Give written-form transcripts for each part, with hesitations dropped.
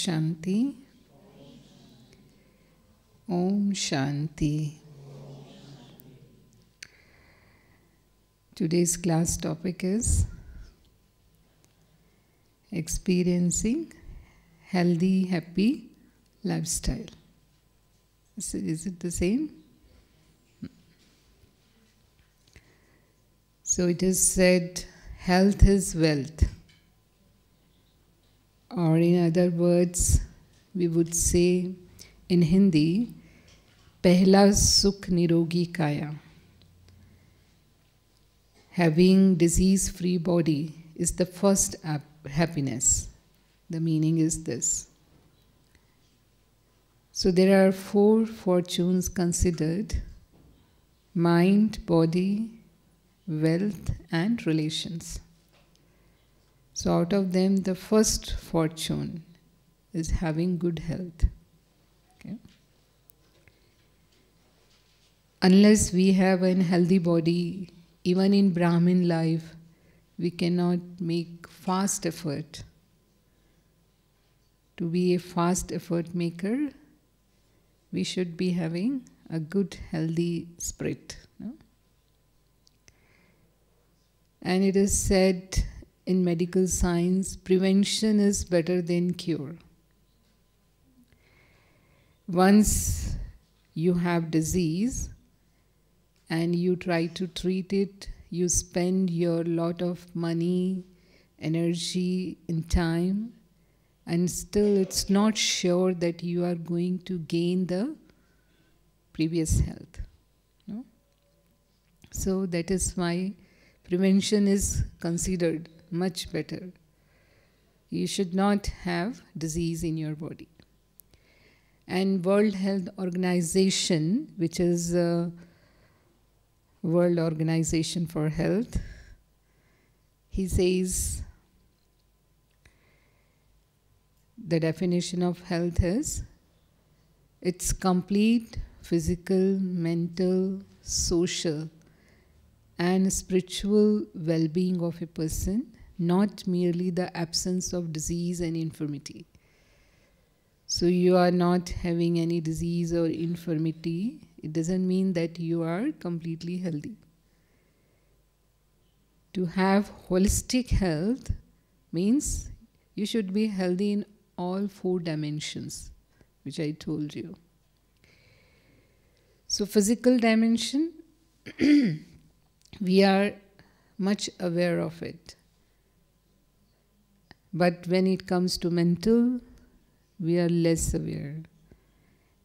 Shanti. Om Shanti. Today's class topic is experiencing healthy, happy lifestyle. Is it the same? So it is said, health is wealth. Or in other words, we would say in Hindi, Pehla Sukh Nirogi Kaya. Having disease-free body is the first happiness. The meaning is this. So there are 4 fortunes considered: mind, body, wealth and relations. So out of them, the first fortune is having good health. Okay? Unless we have a healthy body, even in Brahmin life, we cannot make fast effort. To be a fast effort maker, we should be having a good, healthy spirit. No? And it is said in medical science, prevention is better than cure. Once you have disease and you try to treat it, you spend your lot of money, energy, and time, and still it's not sure that you are going to gain the previous health. No? So that is why prevention is considered much better. You should not have disease in your body. And World Health Organization, which is a World Organization for Health, he says the definition of health is it's complete physical, mental, social and spiritual well-being of a person, not merely the absence of disease and infirmity. So you are not having any disease or infirmity, it doesn't mean that you are completely healthy. To have holistic health means you should be healthy in all 4 dimensions, which I told you. So physical dimension, we are much aware of it. But when it comes to mental, we are less aware.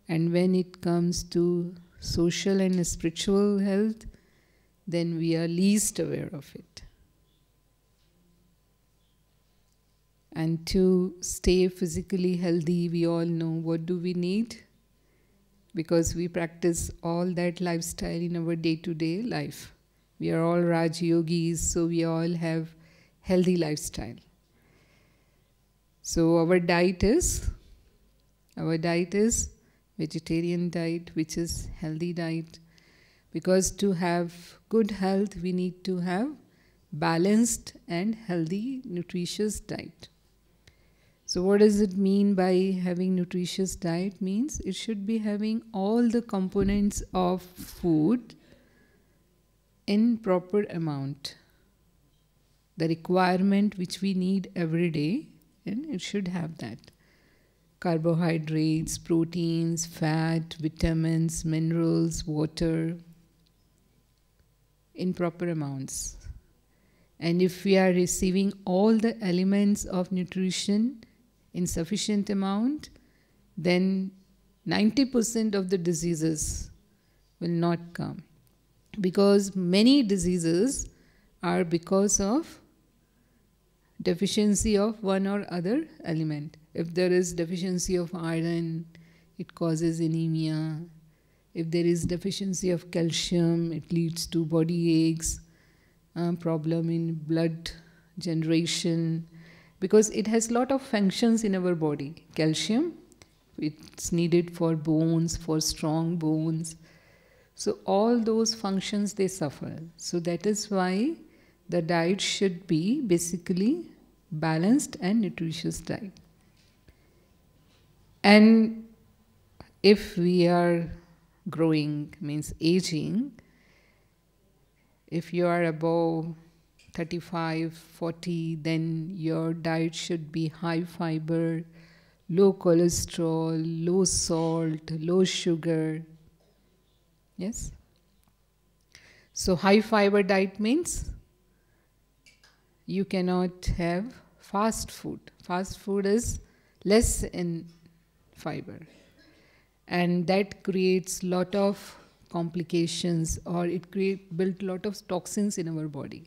And when it comes to social and spiritual health, then we are least aware of it. And to stay physically healthy, we all know what do we need? Because we practice all that lifestyle in our day-to-day life. We are all Raj Yogis, so we all have healthy lifestyle. So our diet is vegetarian diet, which is healthy diet. Because to have good health, we need to have balanced and healthy, nutritious diet. So what does it mean by having nutritious diet? Means it should be having all the components of food in proper amount. The requirement which we need every day, and it should have that. Carbohydrates, proteins, fat, vitamins, minerals, water, in proper amounts. And if we are receiving all the elements of nutrition in sufficient amount, then 90% of the diseases will not come. Because many diseases are because of deficiency of one or other element. If there is deficiency of iron, it causes anemia. If there is deficiency of calcium, it leads to body aches, problem in blood generation, because it has a lot of functions in our body. Calcium, it's needed for bones, for strong bones. So all those functions, they suffer. So that is why the diet should be basically balanced and nutritious diet. And if we are growing, means aging, if you are above 35, 40, then your diet should be high fiber, low cholesterol, low salt, low sugar. Yes? So high fiber diet means you cannot have fast food. Fast food is less in fiber. And that creates lot of complications, or it built lot of toxins in our body.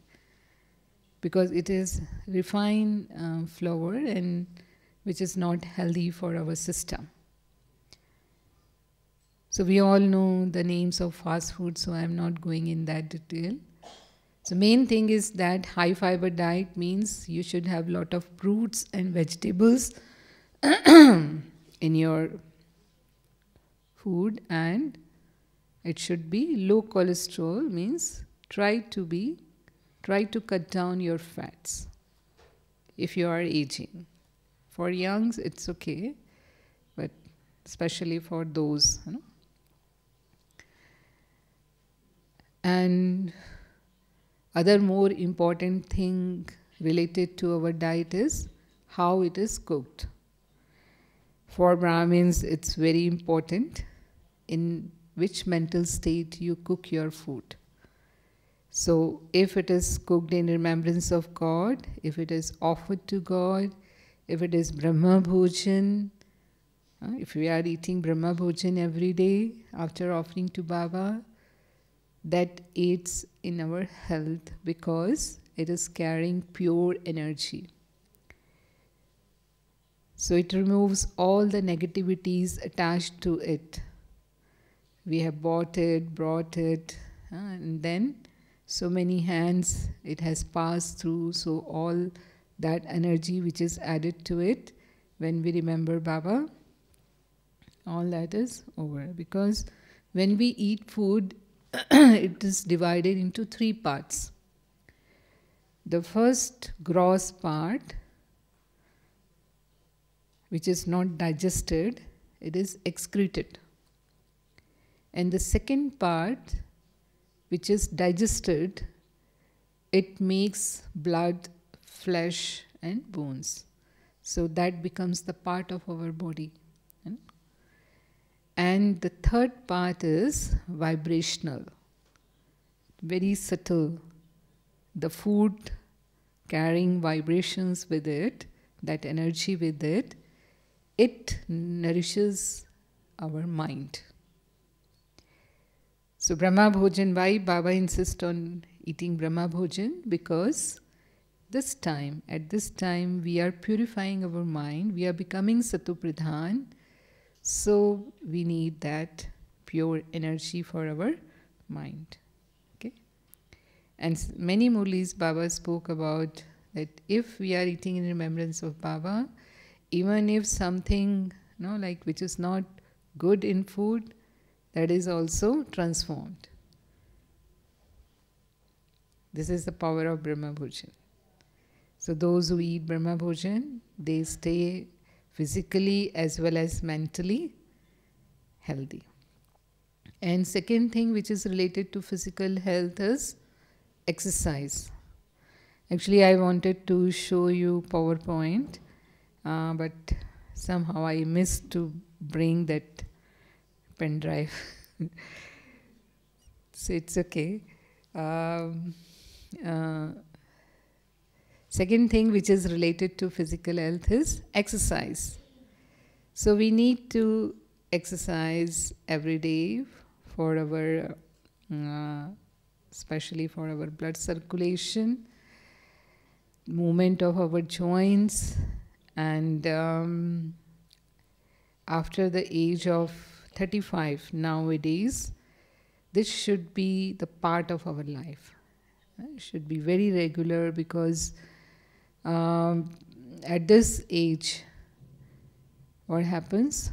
Because it is refined flour, and which is not healthy for our system. So we all know the names of fast food, so I am not going in that detail. So main thing is that high fiber diet means you should have lot of fruits and vegetables in your food, and it should be low cholesterol, means try to cut down your fats if you are aging. For youngs, it's okay, but especially for those, you know. And other more important thing related to our diet is how it is cooked. For Brahmins, it's very important in which mental state you cook your food. So if it is cooked in remembrance of God, if it is offered to God, if it is Brahma Bhojan, if we are eating Brahma Bhojan every day after offering to Baba, that aids in our health because it is carrying pure energy. So it removes all the negativities attached to it. We have bought it, brought it, and then so many hands it has passed through, so all that energy which is added to it, when we remember Baba, all that is over. Because when we eat food, it is divided into three parts. The first gross part, which is not digested, it is excreted. And the second part, which is digested, it makes blood, flesh and bones. So that becomes the part of our body. And the third part is vibrational, very subtle. The food carrying vibrations with it, that energy with it, it nourishes our mind. So Brahma Bhojan, why Baba insists on eating Brahma Bhojan? Because at this time we are purifying our mind, we are becoming Sato Pradhan, so we need that pure energy for our mind. Okay? And many Murlis Baba spoke about that if we are eating in remembrance of Baba, even if something like which is not good in food, that is also transformed. This is the power of Brahma Bhojan. So those who eat Brahma Bhojan, they stay physically as well as mentally healthy. And second thing which is related to physical health is exercise. Actually, I wanted to show you PowerPoint, but somehow I missed to bring that pen drive. So it's okay. Second thing which is related to physical health is exercise. So we need to exercise every day for our, especially for our blood circulation, movement of our joints, and after the age of 35 nowadays, this should be the part of our life. It should be very regular, because at this age, what happens?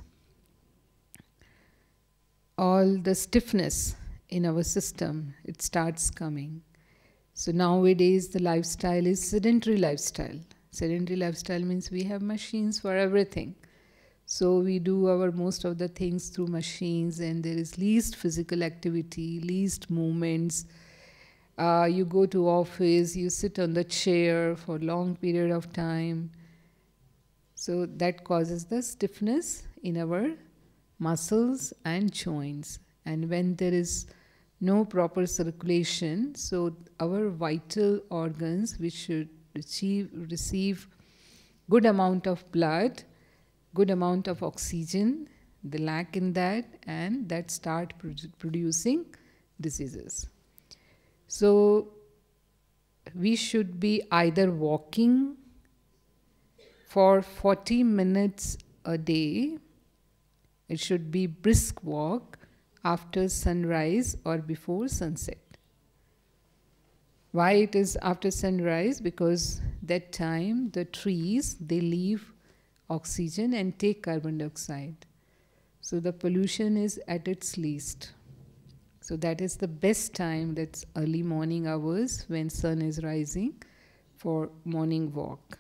All the stiffness in our system, it starts coming. So nowadays the lifestyle is sedentary lifestyle. Sedentary lifestyle means we have machines for everything. So we do our most of the things through machines, and there is least physical activity, least movements. You go to office, you sit on the chair for long period of time. So that causes the stiffness in our muscles and joints. And when there is no proper circulation, so our vital organs, which should receive good amount of blood, good amount of oxygen, they lack in that, and that start producing diseases. So we should be either walking for 40 minutes a day. It should be brisk walk after sunrise or before sunset. Why it is after sunrise? Because that time the trees, they leave oxygen and take carbon dioxide. So the pollution is at its least. So that is the best time, that's early morning hours when sun is rising, for morning walk.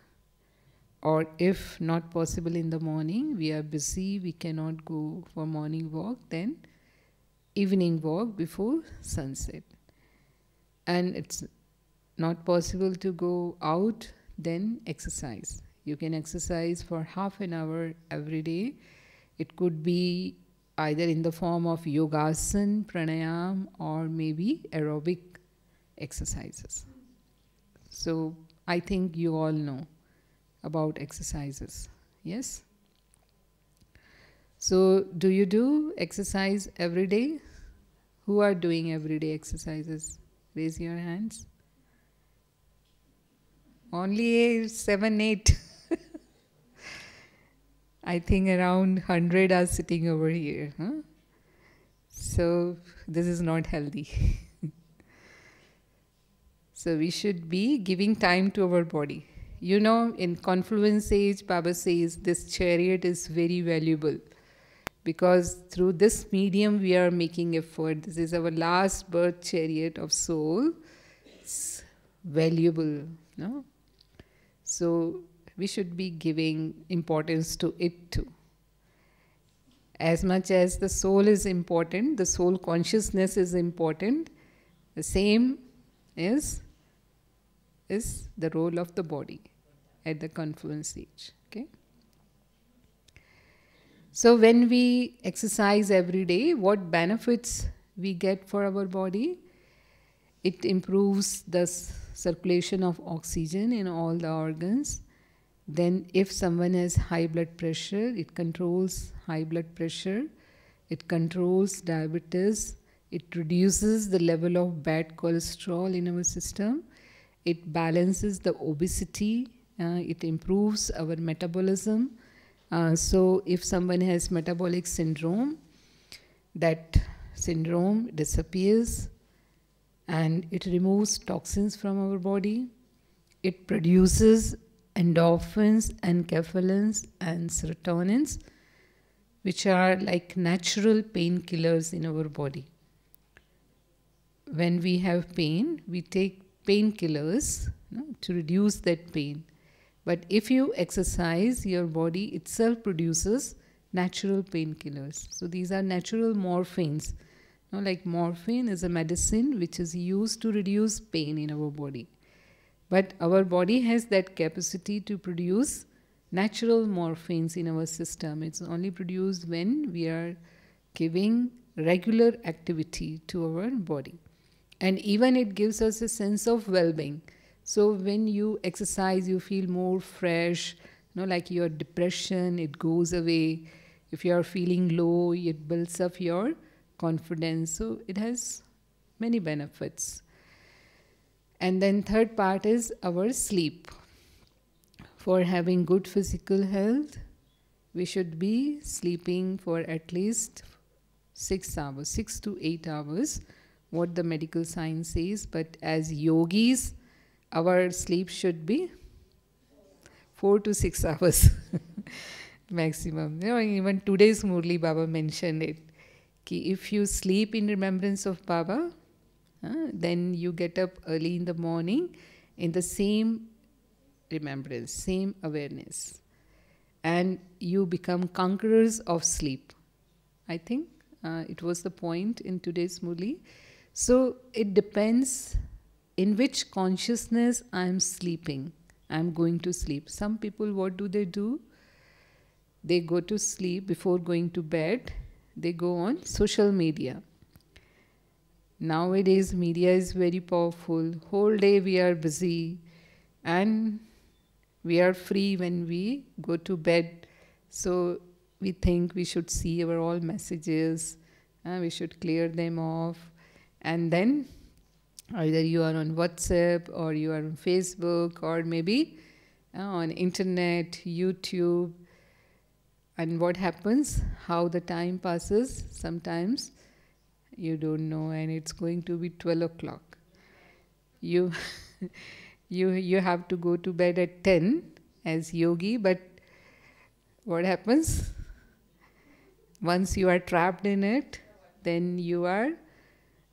Or if not possible in the morning, we are busy, we cannot go for morning walk, then evening walk before sunset. And it's not possible to go out, then exercise. You can exercise for half an hour every day. It could be either in the form of yogasana, pranayam, or maybe aerobic exercises. So I think you all know about exercises. Yes? So do you do exercise every day? Who are doing everyday exercises? Raise your hands. Only 7, 8. I think around 100 are sitting over here. Huh? So this is not healthy. So we should be giving time to our body. You know, in confluence age, Baba says this chariot is very valuable, because through this medium we are making effort. This is our last birth chariot of soul. It's valuable, no? So we should be giving importance to it too. As much as the soul is important, the soul consciousness is important, the same is the role of the body at the confluence stage. Okay? So when we exercise every day, what benefits we get for our body? It improves the circulation of oxygen in all the organs. Then if someone has high blood pressure, it controls high blood pressure. It controls diabetes. It reduces the level of bad cholesterol in our system. It balances the obesity. It improves our metabolism. So if someone has metabolic syndrome, that syndrome disappears, and it removes toxins from our body. It produces endorphins, enkephalins, and serotonins, which are like natural painkillers in our body. When we have pain, we take painkillers to reduce that pain. But if you exercise, your body itself produces natural painkillers. So these are natural morphines. Like morphine is a medicine which is used to reduce pain in our body. But our body has that capacity to produce natural morphines in our system. It's only produced when we are giving regular activity to our body. And even it gives us a sense of well-being. So when you exercise, you feel more fresh, like your depression, it goes away. If you are feeling low, it builds up your confidence. So it has many benefits. And then third part is our sleep. For having good physical health, we should be sleeping for at least 6 hours, 6 to 8 hours, what the medical science says. But as yogis, our sleep should be 4 to 6 hours maximum. Even today's Murli Baba mentioned it. If you sleep in remembrance of Baba, then you get up early in the morning in the same remembrance, same awareness. and you become conquerors of sleep. I think it was the point in today's Murli. So it depends in which consciousness I'm sleeping. I'm going to sleep. Some people, what do? They go to sleep before going to bed. They go on social media. Nowadays, media is very powerful. Whole day we are busy, and we are free when we go to bed. So we think we should see our all messages. We should clear them off, and then either you are on WhatsApp or you are on Facebook or maybe on internet, YouTube. And what happens? How the time passes? Sometimes you don't know, and it's going to be 12 o'clock. You, you have to go to bed at 10 as yogi, but what happens? Once you are trapped in it, then you are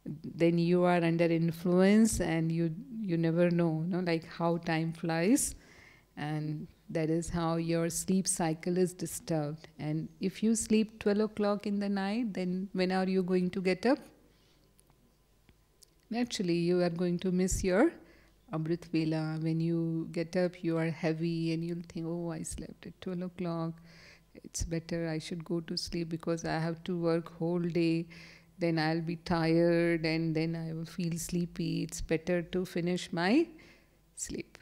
under influence, and you never know, like how time flies, and that is how your sleep cycle is disturbed. And if you sleep 12 o'clock in the night, then when are you going to get up? Naturally, you are going to miss your Amrit Vela. When you get up, you are heavy and you'll think, oh, I slept at 12 o'clock. It's better I should go to sleep because I have to work whole day. Then I'll be tired and then I will feel sleepy. It's better to finish my sleep.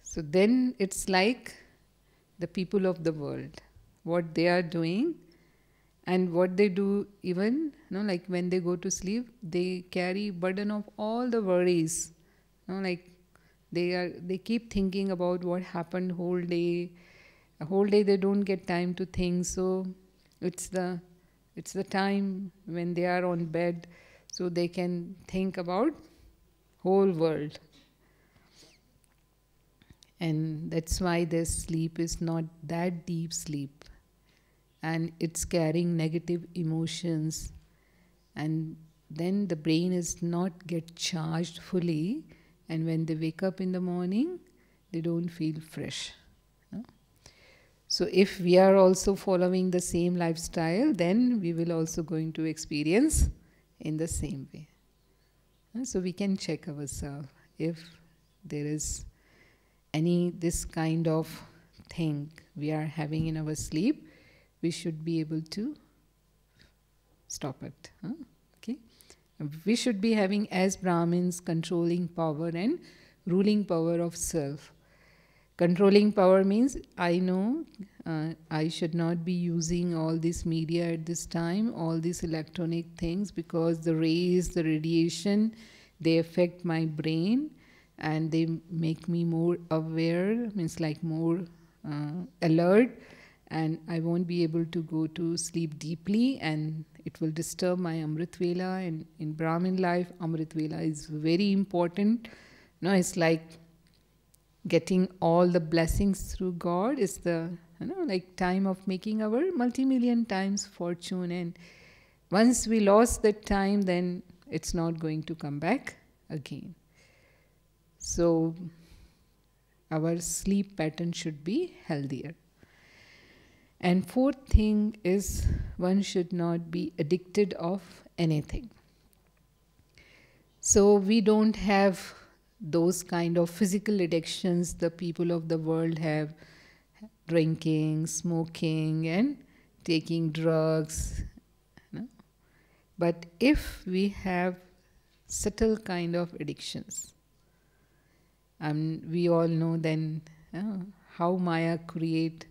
So then it's like the people of the world, what they are doing and what they do, even like when they go to sleep, they carry burden of all the worries. Like they keep thinking about what happened whole day. A whole day they don't get time to think. So it's the time when they are on bed, so they can think about whole world. And that's why their sleep is not that deep sleep. And it's carrying negative emotions. And then the brain is not get charged fully. And when they wake up in the morning, they don't feel fresh. So if we are also following the same lifestyle, then we will also going to experience in the same way. So we can check ourselves if there is any this kind of thing we are having in our sleep, we should be able to stop it. Okay, we should be having as Brahmins controlling power and ruling power of self. Controlling power means I know I should not be using all this media at this time, all these electronic things, because the rays, the radiation, they affect my brain and they make me more aware, means like more alert, and I won't be able to go to sleep deeply and it will disturb my Amrit Vela. And in Brahmin life, Amrit Vela is very important. It's like getting all the blessings through God is the like time of making our multi-million times fortune. And once we lost that time, then it's not going to come back again. So our sleep pattern should be healthier. And fourth thing is one should not be addicted of anything. So we don't have those kind of physical addictions the people of the world have, drinking, smoking and taking drugs. But if we have subtle kind of addictions, we all know then how Maya create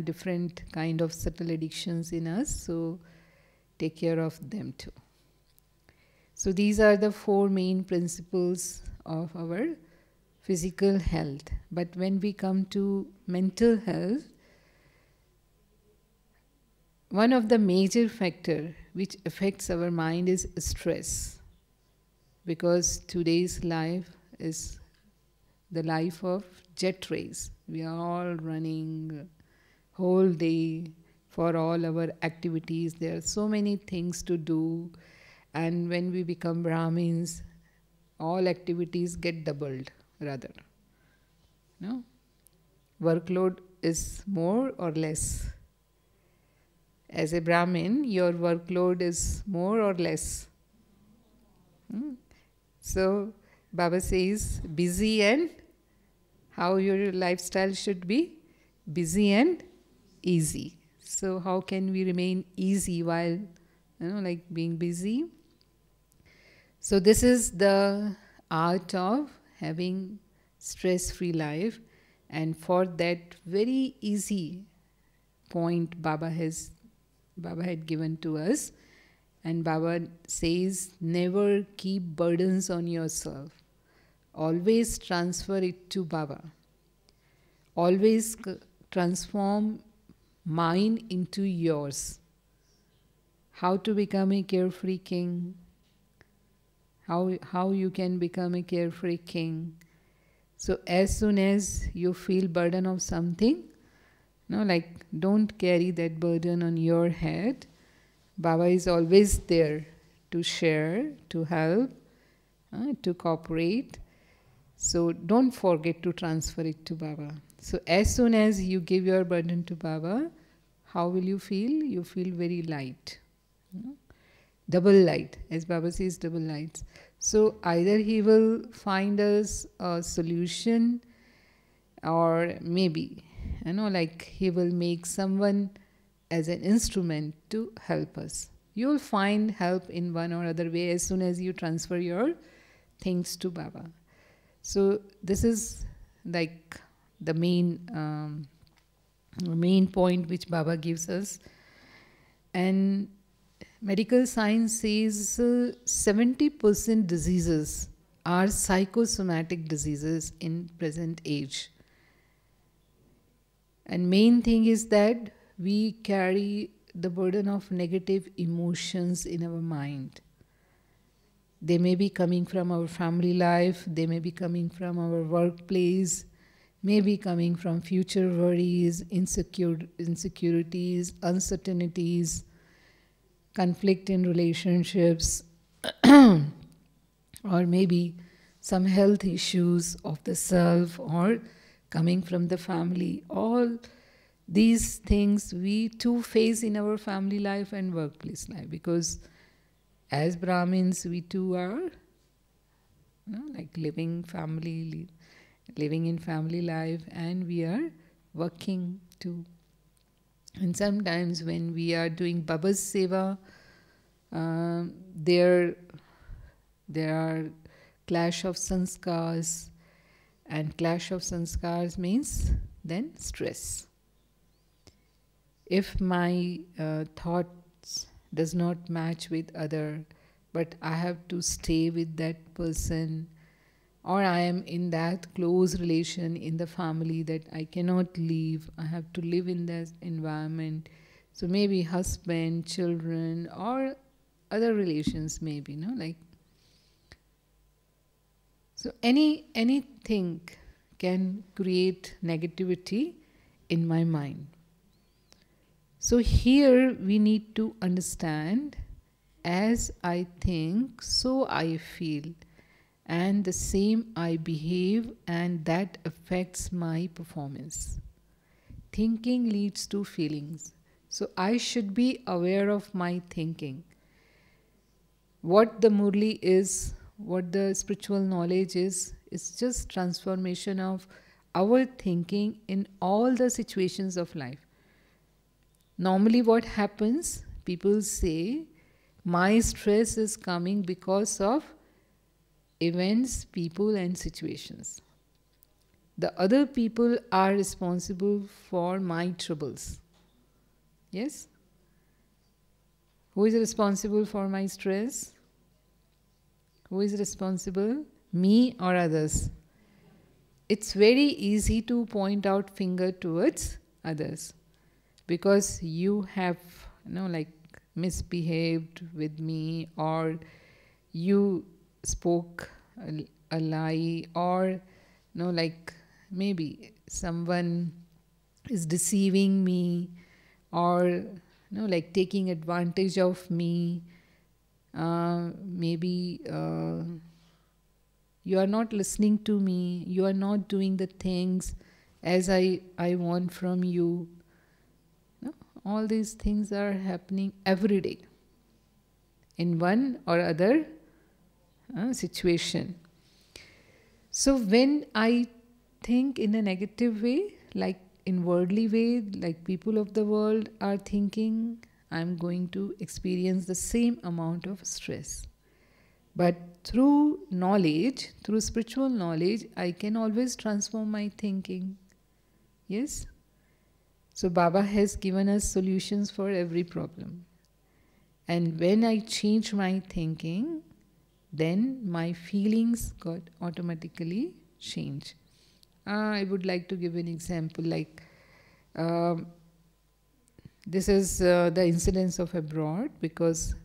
different kind of subtle addictions in us, so take care of them too. So these are the four main principles of our physical health. But when we come to mental health, one of the major factor which affects our mind is stress, because today's life is the life of jet race. We are all running whole day for all our activities. There are so many things to do, and when we become Brahmins, all activities get doubled rather. Workload is more or less? As a Brahmin, your workload is more or less. So, Baba says, busy and how your lifestyle should be? Busy and easy. So, how can we remain easy while, like being busy? So, this is the art of having stress-free life, and for that very easy point Baba had given to us, and Baba says, never keep burdens on yourself. Always transfer it to Baba. Always transform mine into yours. How to become a carefree king? How you can become a carefree king? So as soon as you feel burden of something, like don't carry that burden on your head. Baba is always there to share, to help, to cooperate. So don't forget to transfer it to Baba. So as soon as you give your burden to Baba, how will you feel? You feel very light. Double light, as Baba says, double lights. So either he will find us a solution, or maybe, like he will make someone as an instrument to help us. You will find help in one or other way as soon as you transfer your things to Baba. So this is like the main point which Baba gives us. And medical science says 70% diseases are psychosomatic diseases in present age. And main thing is that we carry the burden of negative emotions in our mind. They may be coming from our family life, they may be coming from our workplace, may be coming from future worries, insecurities, uncertainties, conflict in relationships, or maybe some health issues of the self, or coming from the family. All these things we too face in our family life and workplace life, because as Brahmins we too are like living in family life, and we are working too. And sometimes when we are doing Baba's Seva, there are clash of sanskars, and clash of sanskars means then stress. If my thoughts does not match with other, but I have to stay with that person, or I am in that close relation in the family that I cannot leave, I have to live in that environment. So maybe husband, children, or other relations maybe, like. So anything can create negativity in my mind. So here we need to understand, as I think, so I feel, and the same I behave, and that affects my performance. Thinking leads to feelings. So I should be aware of my thinking. What the Murli is, what the spiritual knowledge is just transformation of our thinking in all the situations of life. Normally what happens, people say, my stress is coming because of events, people and situations. The other people are responsible for my troubles. Yes? Who is responsible for my stress? Who is responsible? Me or others? It's very easy to point out finger towards others, because you have, like misbehaved with me, or you spoke a lie, or like maybe someone is deceiving me, or like taking advantage of me. Maybe you are not listening to me, you are not doing the things as I want from you. No? All these things are happening every day in one or other situation. So when I think in a negative way, like in worldly way, like people of the world are thinking, I'm going to experience the same amount of stress. But through knowledge, through spiritual knowledge, I can always transform my thinking. Yes? So Baba has given us solutions for every problem. And when I change my thinking, then my feelings got automatically changed. I would like to give an example, like this is the incidence of abroad, because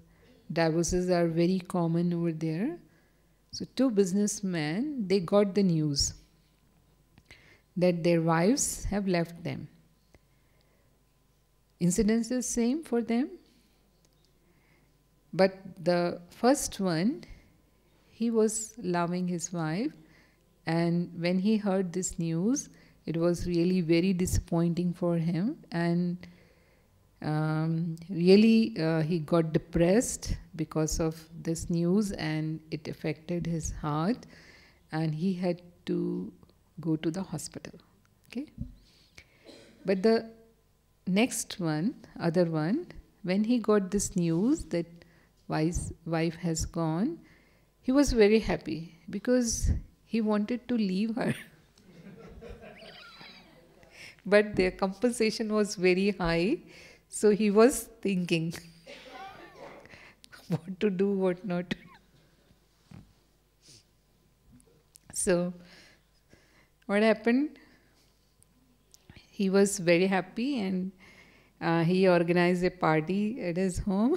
divorces are very common over there. So two businessmen, they got the news that their wives have left them. Incidence is same for them. But the first one, he was loving his wife, and when he heard this news, it was really very disappointing for him, and really he got depressed because of this news, and it affected his heart, and he had to go to the hospital. Okay, but the next one, other one, when he got this news that wife has gone, he was very happy because he wanted to leave her. But their compensation was very high, so he was thinking what to do, what not to do. So what happened? He was very happy, and he organized a party at his home.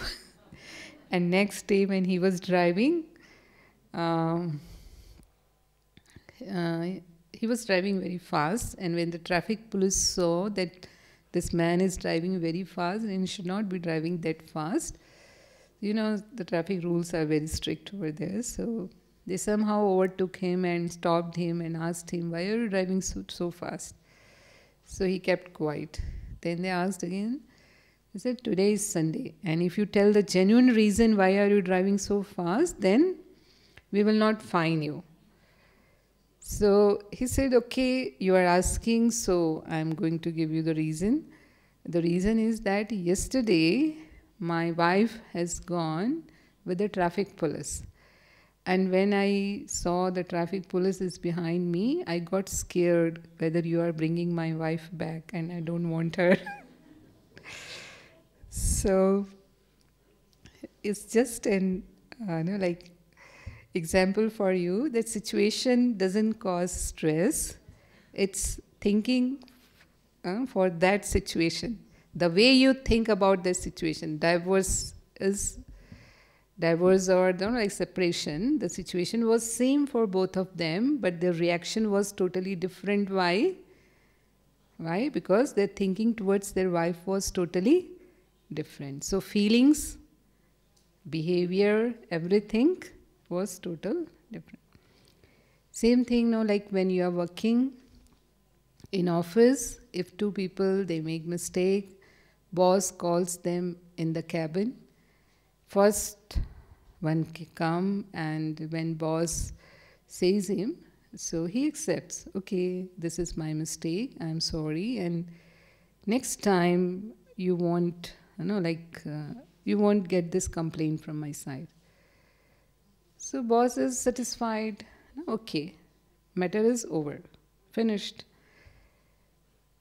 And next day when he was driving, he was driving very fast, and when the traffic police saw that this man is driving very fast and he should not be driving that fast, you know, the traffic rules are very strict over there, so they somehow overtook him and stopped him and asked him, why are you driving so fast? So he kept quiet. Then they asked again. He said, today is Sunday, and if you tell the genuine reason why are you driving so fast, then we will not fine you. So he said, okay, you are asking, so I am going to give you the reason. The reason is that yesterday my wife has gone with the traffic police. And when I saw the traffic police is behind me, I got scared whether you are bringing my wife back, and I don't want her. So it's just an example for you that situation doesn't cause stress. It's thinking for that situation. The way you think about the situation, divorce or like separation, the situation was same for both of them, but their reaction was totally different. Why? Why? Because their thinking towards their wife was totally different. So feelings, behavior, everything was total different. Same thing now, like when you are working in office, if two people, they make mistake, boss calls them in the cabin. First one come, and when boss says him, so he accepts, okay, this is my mistake, I'm sorry, and next time you won't, you won't get this complaint from my side. So boss is satisfied, okay, matter is over, finished.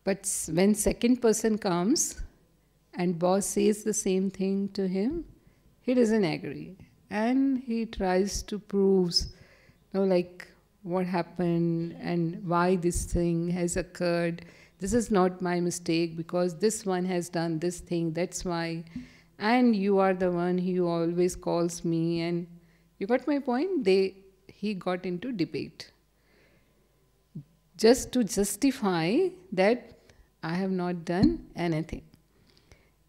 But when second person comes and boss says the same thing to him, he doesn't agree, and he tries to prove, what happened and why this thing has occurred. This is not my mistake because this one has done this thing, that's why. And you are the one who always calls me, and you got my point? He got into debate just to justify that I have not done anything.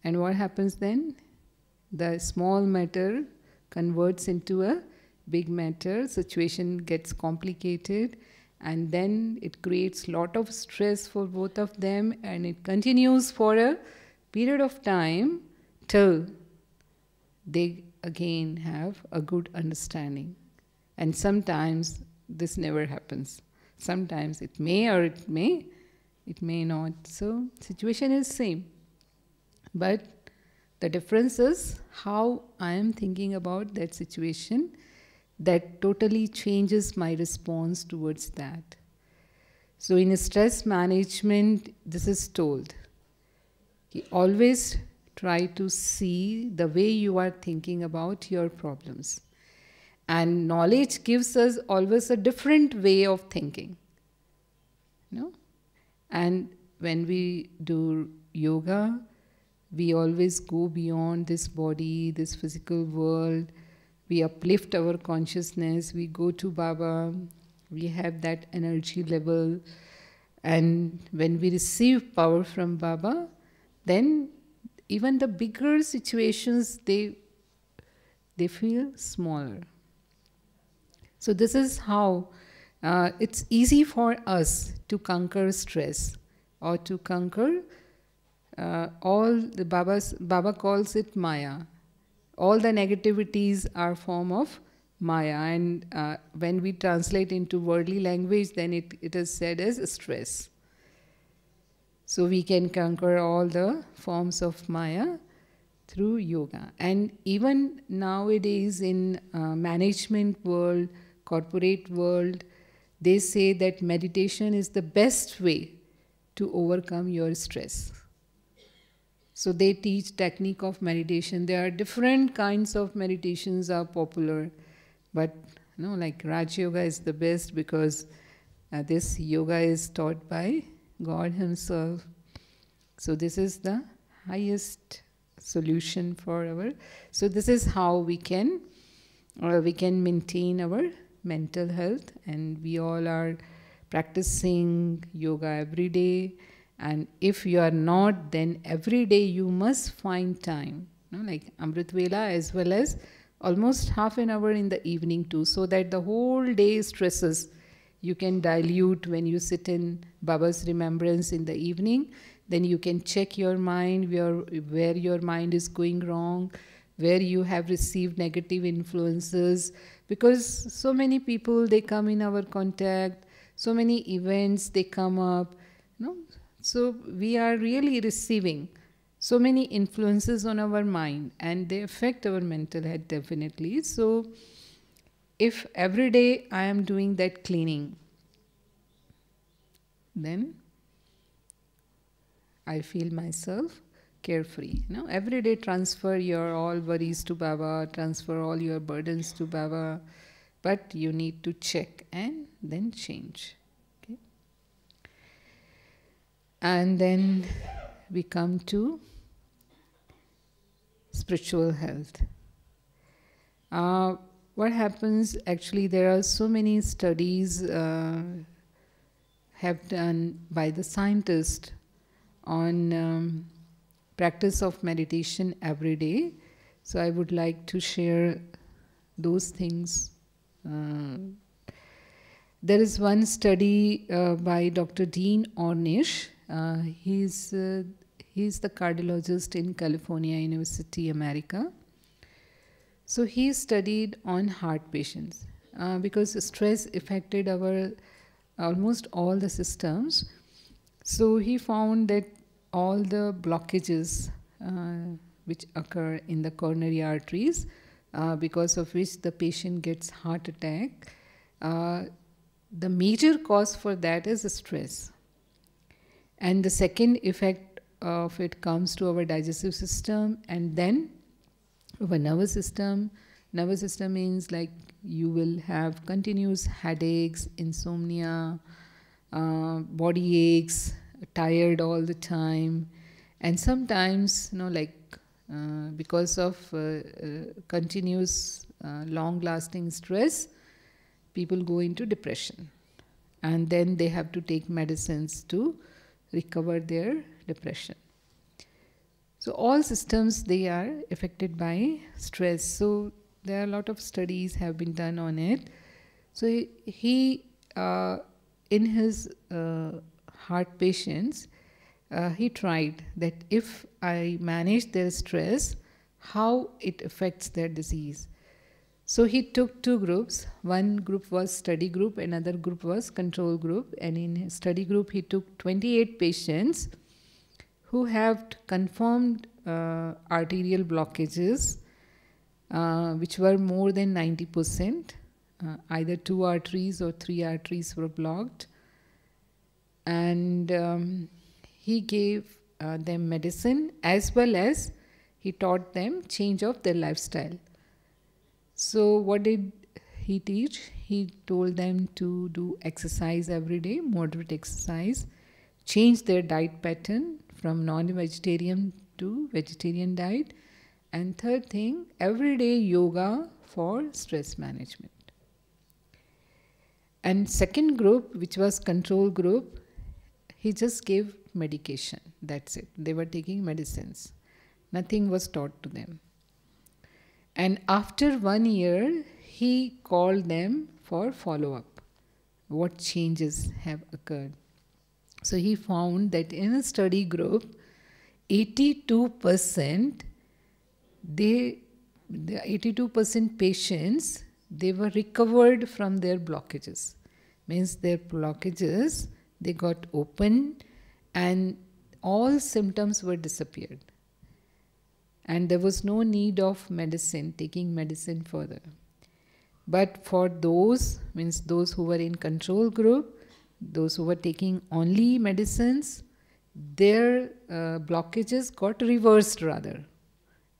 And what happens then? The small matter converts into a big matter, situation gets complicated, and then it creates lot of stress for both of them, and it continues for a period of time till they again have a good understanding. And sometimes this never happens. Sometimes it may, or it may not. So situation is same. But the difference is how I am thinking about that situation, that totally changes my response towards that. So in stress management, this is told. Always try to see the way you are thinking about your problems. And knowledge gives us always a different way of thinking. No? And when we do yoga, we always go beyond this body, this physical world. We uplift our consciousness, we go to Baba, we have that energy level. And when we receive power from Baba, then even the bigger situations, they feel smaller. So this is how it's easy for us to conquer stress, or to conquer all the Baba calls it Maya. All the negativities are form of Maya, and when we translate into worldly language, then it is said as stress. So we can conquer all the forms of Maya through yoga. And even nowadays in management world, corporate world, they say that meditation is the best way to overcome your stress. So they teach technique of meditation. There are different kinds of meditations are popular, but like Raj Yoga is the best because this yoga is taught by God Himself. So this is the highest solution for our. So this is how we can maintain our mental health, and we all are practicing yoga every day. And if you are not, then every day you must find time, like Amrit Vela, as well as almost half an hour in the evening too, so that the whole day stresses you can dilute when you sit in Baba's remembrance in the evening. Then you can check your mind, where your mind is going wrong, where you have received negative influences. Because so many people, they come in our contact, so many events, they come up. So we are really receiving so many influences on our mind, and they affect our mental health definitely. So if every day I am doing that cleaning, then I feel myself carefree. Every day transfer your all worries to Baba, transfer all your burdens to Baba, but you need to check and then change. Okay? And then we come to spiritual health. What happens, actually, there are so many studies have done by the scientists on practice of meditation every day. So I would like to share those things. There is one study by Dr. Dean Ornish. He's the cardiologist in California University, America. So he studied on heart patients because stress affected our almost all the systems. So he found that all the blockages which occur in the coronary arteries, because of which the patient gets heart attack, the major cause for that is stress. And the second effect of it comes to our digestive system, and then our nervous system. Nervous system means like you will have continuous headaches, insomnia, body aches, tired all the time, and sometimes because of continuous long-lasting stress, people go into depression, and then they have to take medicines to recover their depression. So all systems, they are affected by stress. So there are a lot of studies have been done on it. So he in his heart patients, he tried that if I manage their stress, how it affects their disease. So he took two groups. One group was study group, another group was control group. And in his study group, he took 28 patients who have confirmed arterial blockages, which were more than 90%. Either 2 arteries or 3 arteries were blocked. And he gave them medicine, as well as he taught them change of their lifestyle. So what did he teach? He told them to do exercise every day, moderate exercise, change their diet pattern from non-vegetarian to vegetarian diet, and third thing, everyday yoga for stress management. And second group, which was control group, he just gave medication. That's it. They were taking medicines. Nothing was taught to them. And after 1 year, he called them for follow-up. What changes have occurred? So he found that in a study group, 82%, the 82% patients, they were recovered from their blockages. Means their blockages, they got open and all symptoms were disappeared. And there was no need of medicine, taking medicine further. But for those, means those who were in control group, those who were taking only medicines, their blockages got reversed rather.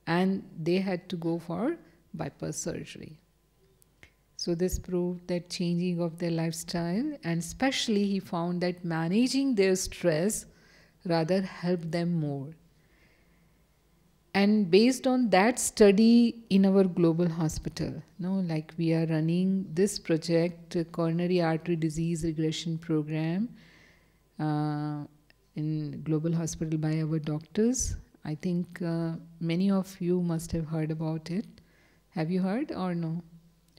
And they had to go for bypass surgery. So this proved that changing of their lifestyle, and especially he found that managing their stress rather helped them more. And based on that study in our global hospital, like we are running this project, coronary artery disease regression program in global hospital by our doctors. I think many of you must have heard about it. Have you heard or no?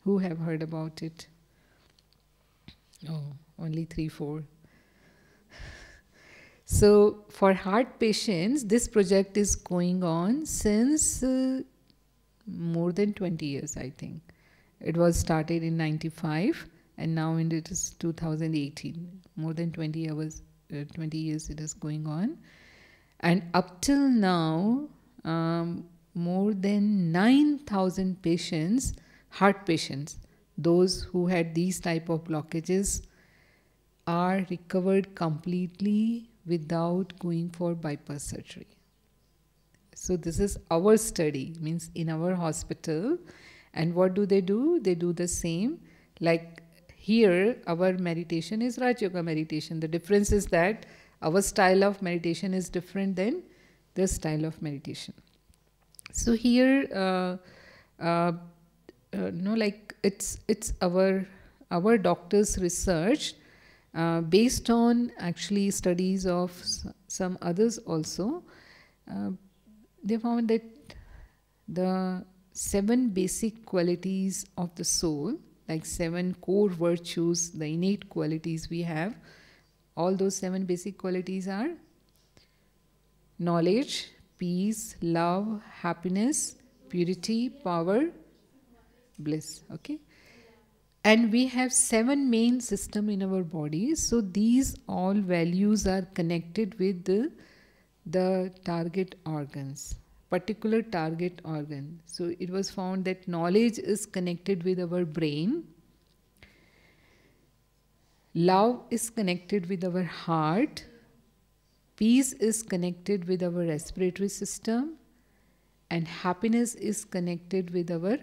Who have heard about it? Oh, only 3-4. So for heart patients, this project is going on since more than 20 years, I think. It was started in 95 and now it is 2018. More than 20 years it is going on. And up till now, more than 9,000 patients, heart patients, those who had these type of blockages, are recovered completely without going for bypass surgery. So this is our study, means in our hospital. And what do? They do the same. Like here, our meditation is Raj Yoga meditation. The difference is that our style of meditation is different than their style of meditation. So here, like it's our doctors' research. Based on actually studies of some others also, they found that the 7 basic qualities of the soul, like 7 core virtues, the innate qualities we have, all those 7 basic qualities are knowledge, peace, love, happiness, purity, power, bliss. Okay? And we have 7 main systems in our body. So these all values are connected with the target organs, particular target organ. So it was found that knowledge is connected with our brain. Love is connected with our heart. Peace is connected with our respiratory system. And happiness is connected with our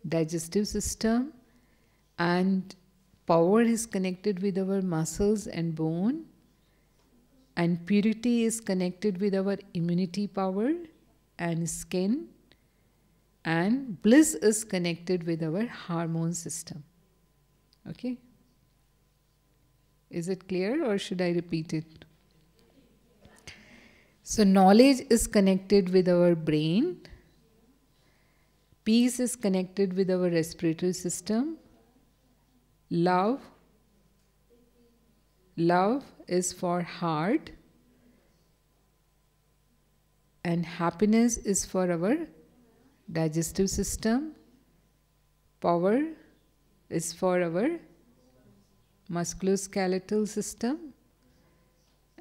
digestive system. And power is connected with our muscles and bone. And purity is connected with our immunity power and skin. And bliss is connected with our hormone system. Okay? Is it clear or should I repeat it? So knowledge is connected with our brain. Peace is connected with our respiratory system. Love love is for heart, and happiness is for our digestive system, power is for our musculoskeletal system,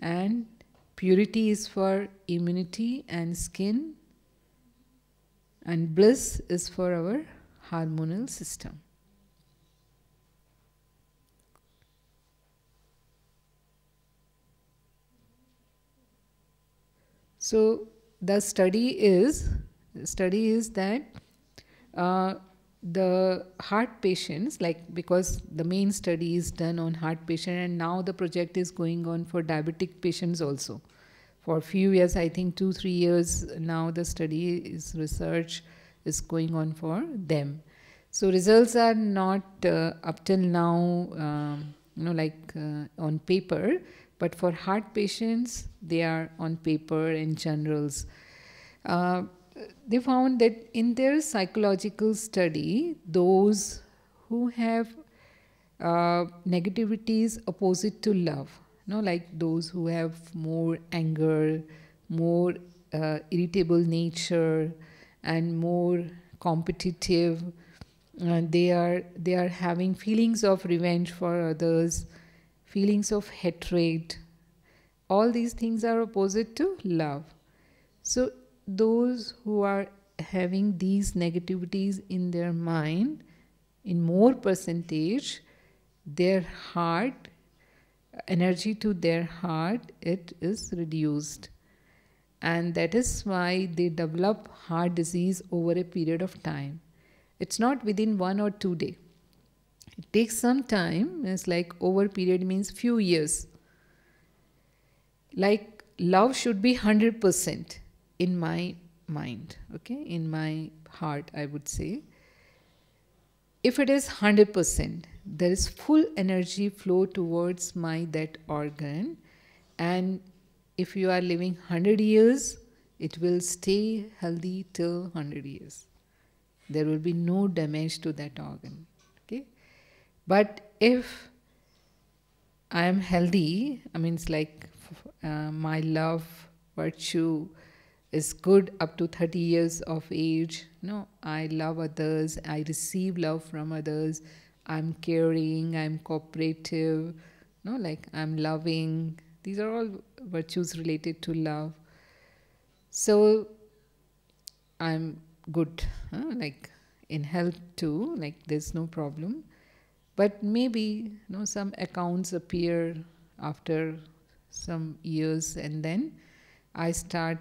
and purity is for immunity and skin, and bliss is for our hormonal system. So the study is that the heart patients, like, because the main study is done on heart patient, and now the project is going on for diabetic patients also. For a few years, I think 2-3 years now, the study is research is going on for them. So results are not up till now, on paper, but for heart patients, they are on paper in journals. They found that in their psychological study, those who have negativities opposite to love, like those who have more anger, more irritable nature, and more competitive, they are having feelings of revenge for others, feelings of hatred. All these things are opposite to love. So those who are having these negativities in their mind, in more percentage, their heart, energy to their heart, it is reduced. And that is why they develop heart disease over a period of time. It's not within 1 or 2 days. It takes some time. It's like over period means few years. Like love should be 100% in my mind, okay, in my heart, I would say. If it is 100%, there is full energy flow towards that organ, and if you are living 100 years, it will stay healthy till 100 years. There will be no damage to that organ, okay. But if I am healthy, I mean, it's like my love virtue is good up to 30 years of age. I love others, I receive love from others, I'm caring, I'm cooperative, like I'm loving. These are all virtues related to love. So I'm good, like in health too, like there's no problem. But maybe some accounts appear after some years, and then I start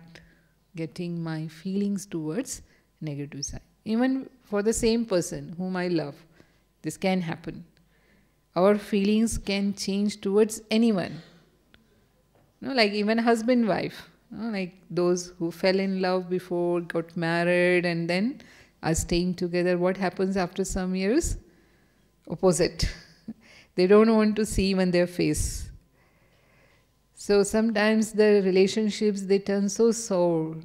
getting my feelings towards negative side. Even for the same person whom I love, this can happen. Our feelings can change towards anyone. Like even husband, wife. Like those who fell in love before, got married, and then are staying together. What happens after some years? Opposite. They don't want to see even their face. So sometimes the relationships, they turn so sour,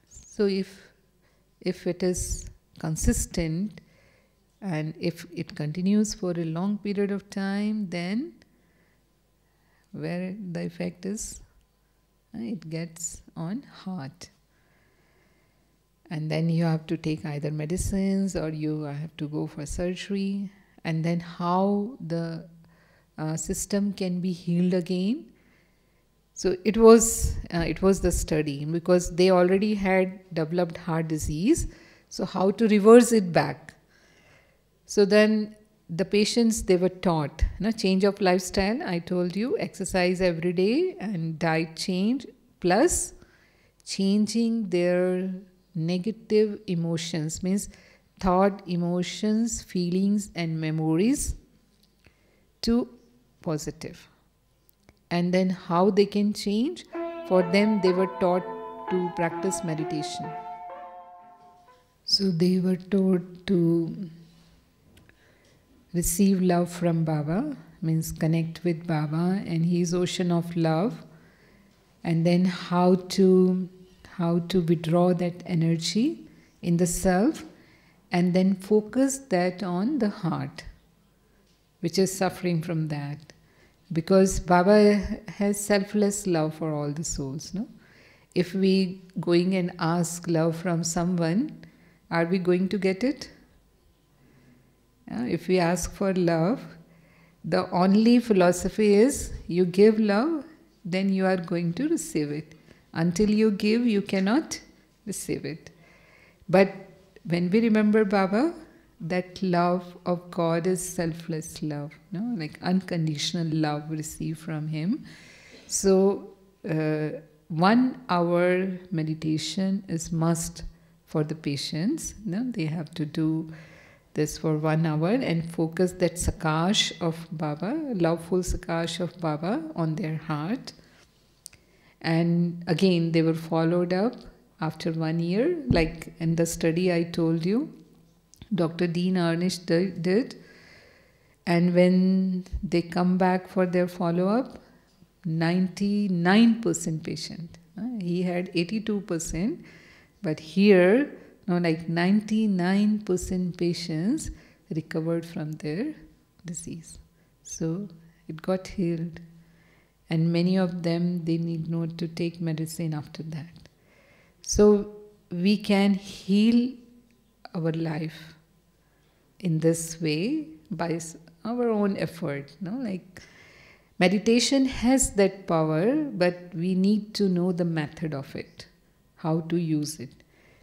So if it is consistent and if it continues for a long period of time, then where the effect is, it gets on heart. And then you have to take either medicines or you have to go for surgery. And then how the system can be healed again. So it was the study, because they already had developed heart disease. So how to reverse it back? So then the patients, they were taught, change of lifestyle. I told you, exercise every day and diet change, plus changing their negative emotions, means thought, emotions, feelings and memories to positive. And then how they can change? For them, they were taught to practice meditation. So they were taught to receive love from Baba, means connect with Baba and his ocean of love, and then how to withdraw that energy in the self, and then focus that on the heart, which is suffering from that. Because Baba has selfless love for all the souls, no? If we going and ask love from someone, are we going to get it? If we ask for love, the only philosophy is you give love, then you are going to receive it. Until you give, you cannot receive it. But when we remember Baba, that love of God is selfless love, no? Like unconditional love received from Him. So 1 hour meditation is must for the patients. No? They have to do this for 1 hour and focus that sakash of Baba, loveful sakash of Baba on their heart. And again, they were followed up after 1 year, like in the study I told you, Dr. Dean Arnish did. And when they come back for their follow-up, 99% patient. He had 82%, but here, like 99% patients recovered from their disease. So it got healed. And many of them, they need not to take medicine after that. So we can heal our life in this way by our own effort. Like meditation has that power, but we need to know the method of it, how to use it.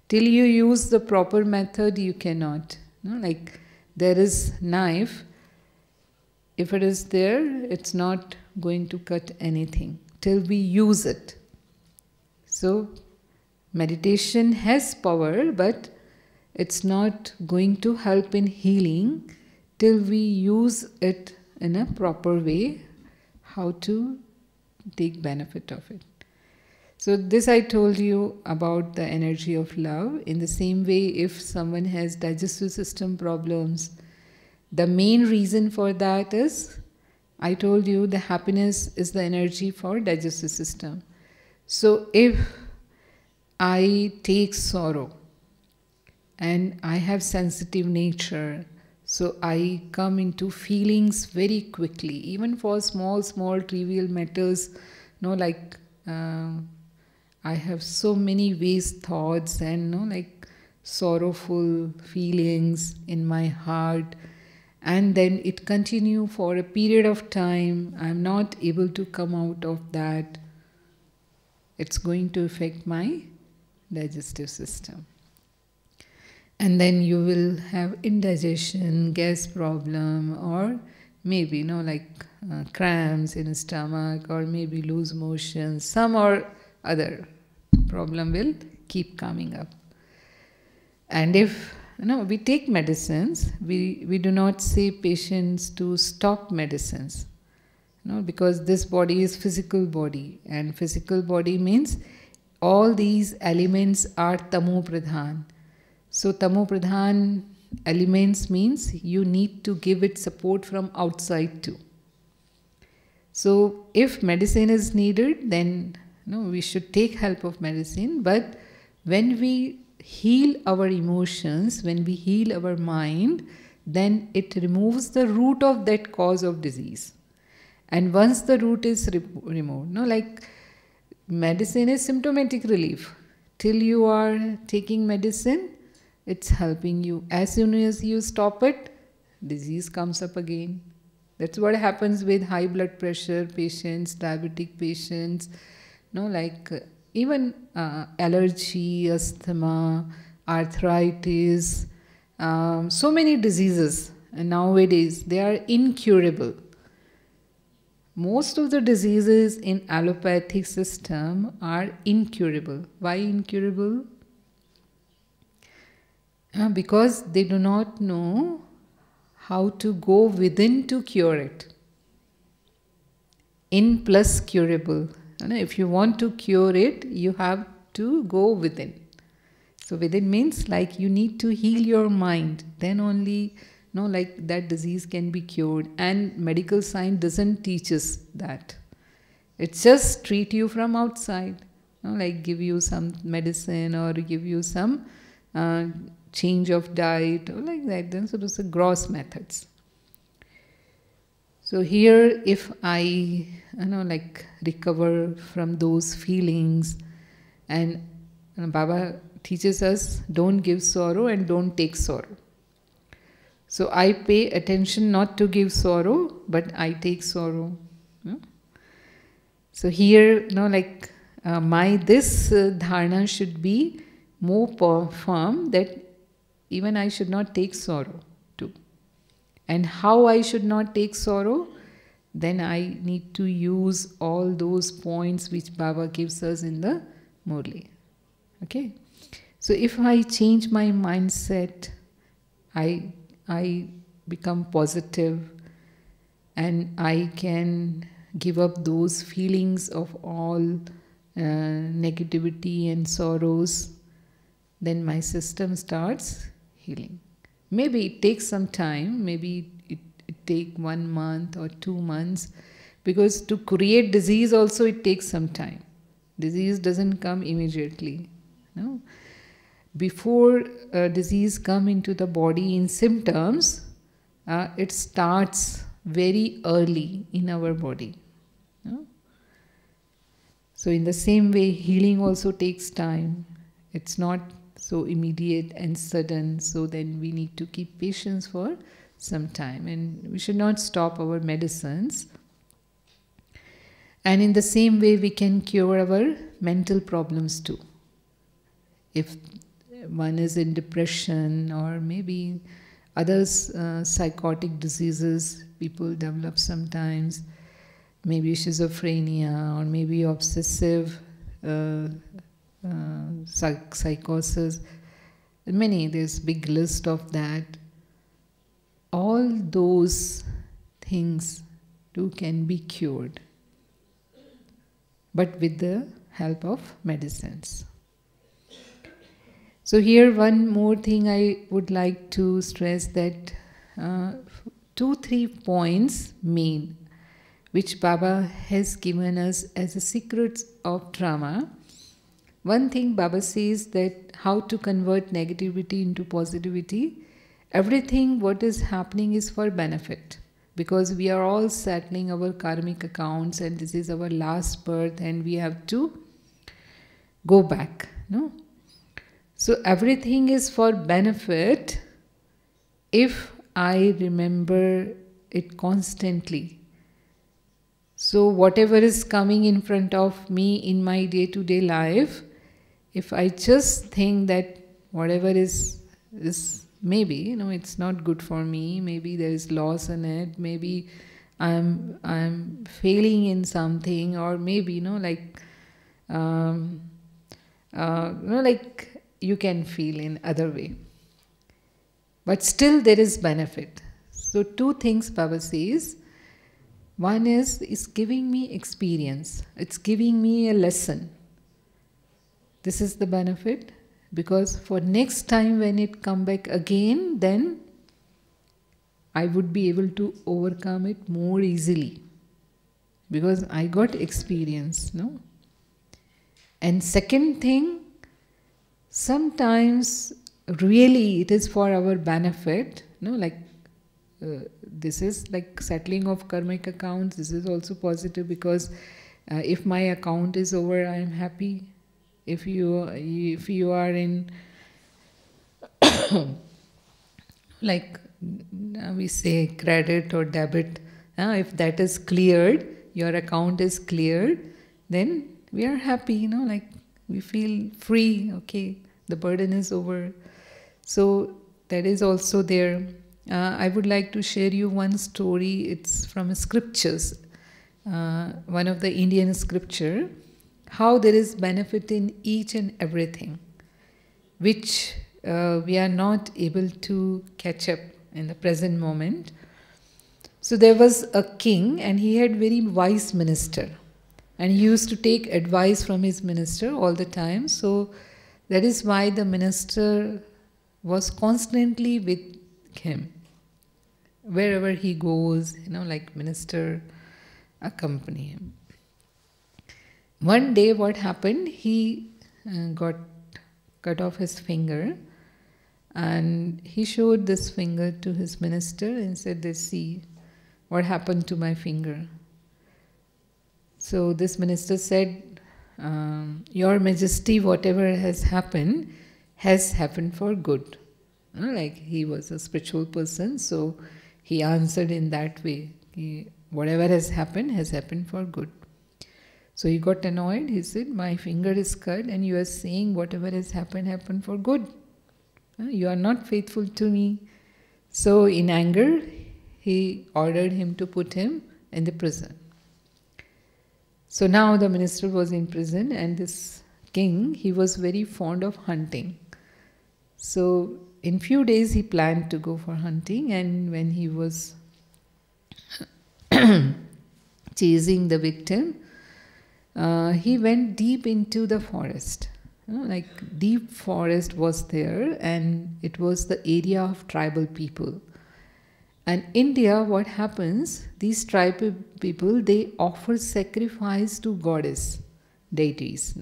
Till you use the proper method, you cannot. Like there is knife. If it is there, it's not going to cut anything till we use it. So meditation has power, but it's not going to help in healing till we use it in a proper way, how to take benefit of it. So this I told you about the energy of love. In the same way, if someone has digestive system problems, the main reason for that is, I told you the happiness is the energy for digestive system. So if I take sorrow and I have sensitive nature, so I come into feelings very quickly, even for small trivial matters, like I have so many waste thoughts and like sorrowful feelings in my heart, and then it continue for a period of time. I'm not able to come out of that. It's going to affect my digestive system. And then you will have indigestion, gas problem, or maybe, like cramps in the stomach, or maybe loose motion, some or other problem will keep coming up. And if we take medicines, we do not say patients to stop medicines, because this body is physical body, and physical body means all these elements are tamo pradhan. So tamo pradhan elements means you need to give it support from outside too. So if medicine is needed, then we should take help of medicine. But when we heal our emotions, when we heal our mind, then it removes the root of that cause of disease. And once the root is removed, like medicine is symptomatic relief. Till you are taking medicine, it's helping you. As soon as you stop it, disease comes up again. That's what happens with high blood pressure patients, diabetic patients, like even allergy, asthma, arthritis, so many diseases. And nowadays, they are incurable. Most of the diseases in allopathic system are incurable. Why incurable? Because they do not know how to go within to cure it. In plus curable. If you want to cure it, you have to go within. So within means like you need to heal your mind. Then only, like that disease can be cured. And medical science doesn't teach us that. It's just treat you from outside. Like give you some medicine or give you some change of diet or like that. Then so those are gross methods. So here, if I, recover from those feelings, and Baba teaches us, don't give sorrow and don't take sorrow. So I pay attention not to give sorrow, but I take sorrow. No? So here, my this dharana should be more firm, that even I should not take sorrow too. And how I should not take sorrow? Then I need to use all those points which Baba gives us in the Murli. Okay? So if I change my mindset, I become positive, and I can give up those feelings of all negativity and sorrows, then my system starts healing. Maybe it takes some time, maybe it take 1 month or 2 months, because to create disease also it takes some time. Disease doesn't come immediately. No? Before disease come into the body in symptoms, it starts very early in our body. No? So in the same way, healing also takes time. It's not so immediate and sudden, so then we need to keep patience for some time, and we should not stop our medicines. And in the same way, we can cure our mental problems too. If one is in depression, or maybe others psychotic diseases people develop sometimes, maybe schizophrenia, or maybe obsessive psychosis, there's big list of that. All those things too can be cured, but with the help of medicines. So here one more thing I would like to stress, that 2-3 points main, which Baba has given us as a secret of drama. One thing Baba says, that how to convert negativity into positivity. Everything what is happening is for benefit, because we are all settling our karmic accounts, and this is our last birth, and we have to go back. No? So everything is for benefit if I remember it constantly. So whatever is coming in front of me in my day-to-day life, if I just think that whatever is maybe, it's not good for me, maybe there is loss in it, maybe I'm failing in something, or maybe, you can feel in other way. But still there is benefit. So 2 things Baba says. One is, it's giving me experience. It's giving me a lesson. This is the benefit, because for next time when it come back again, then I would be able to overcome it more easily, because I got experience. No? And second thing, sometimes really it is for our benefit. This is like settling of karmic accounts. This is also positive, because if my account is over, I am happy. If you are in we say credit or debit, if that is cleared, your account is cleared, then we are happy. We feel free. Okay, the burden is over. So that is also there. I would like to share you one story. It's from scriptures, one of the Indian scripture, how there is benefit in each and everything, which we are not able to catch up in the present moment. So there was a king, and he had very wise minister, and he used to take advice from his minister all the time. So that is why the minister was constantly with him. Wherever he goes, minister accompany him. One day what happened, he got cut off his finger, and he showed this finger to his minister and said, see, what happened to my finger? So this minister said, Your Majesty, whatever has happened for good. Like he was a spiritual person, so he answered in that way. Whatever has happened for good. So he got annoyed. He said, my finger is cut and you are saying whatever has happened for good. You are not faithful to me. So in anger, he ordered him to put him in the prison. So now the minister was in prison, and this king, he was very fond of hunting. So in few days he planned to go for hunting, and when he was chasing the victim, he went deep into the forest. Like deep forest was there, and it was the area of tribal people. And India, what happens, these tribal people, they offer sacrifice to goddess, deities.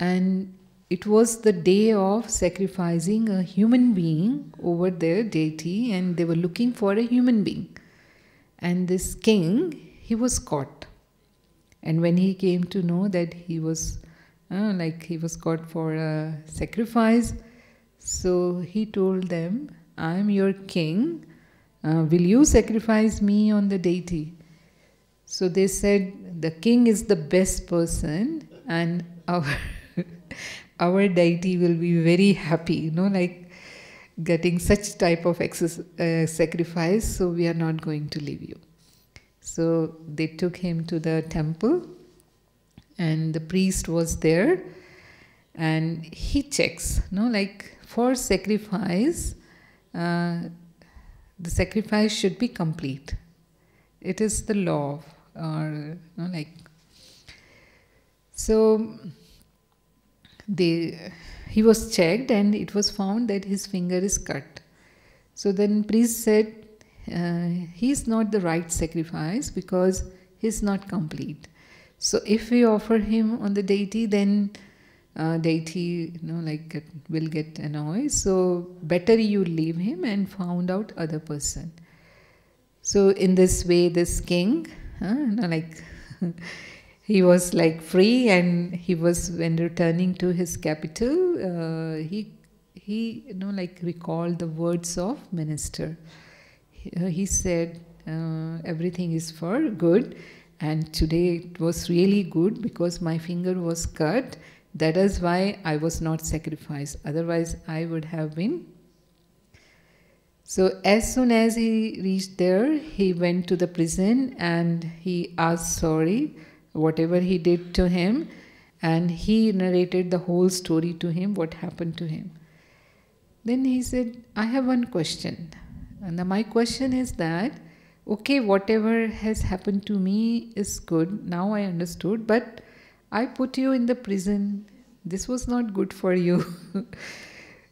And it was the day of sacrificing a human being over their deity, and they were looking for a human being. And this king, he was caught. And when he came to know that he was caught for a sacrifice, so he told them, I am your king, will you sacrifice me on the deity? So they said, the king is the best person, and our deity will be very happy, like getting such type of sacrifice, so we are not going to leave you. So they took him to the temple, and the priest was there, and he checks, like for sacrifice, the sacrifice should be complete. It is the law, So he was checked, and it was found that his finger is cut. So then priest said, he is not the right sacrifice because he is not complete. So if we offer him on the deity, then deity will get annoyed. So better you leave him and found out other person. So in this way, this king, he was like free, and he was, when returning to his capital, he recalled the words of minister. He said, everything is for good, and today it was really good because my finger was cut. That is why I was not sacrificed. Otherwise, I would have been. So as soon as he reached there, he went to the prison and he asked sorry, whatever he did to him, and he narrated the whole story to him, what happened to him. Then he said, I have one question. And my question is that, okay, whatever has happened to me is good. Now I understood, but I put you in the prison. This was not good for you.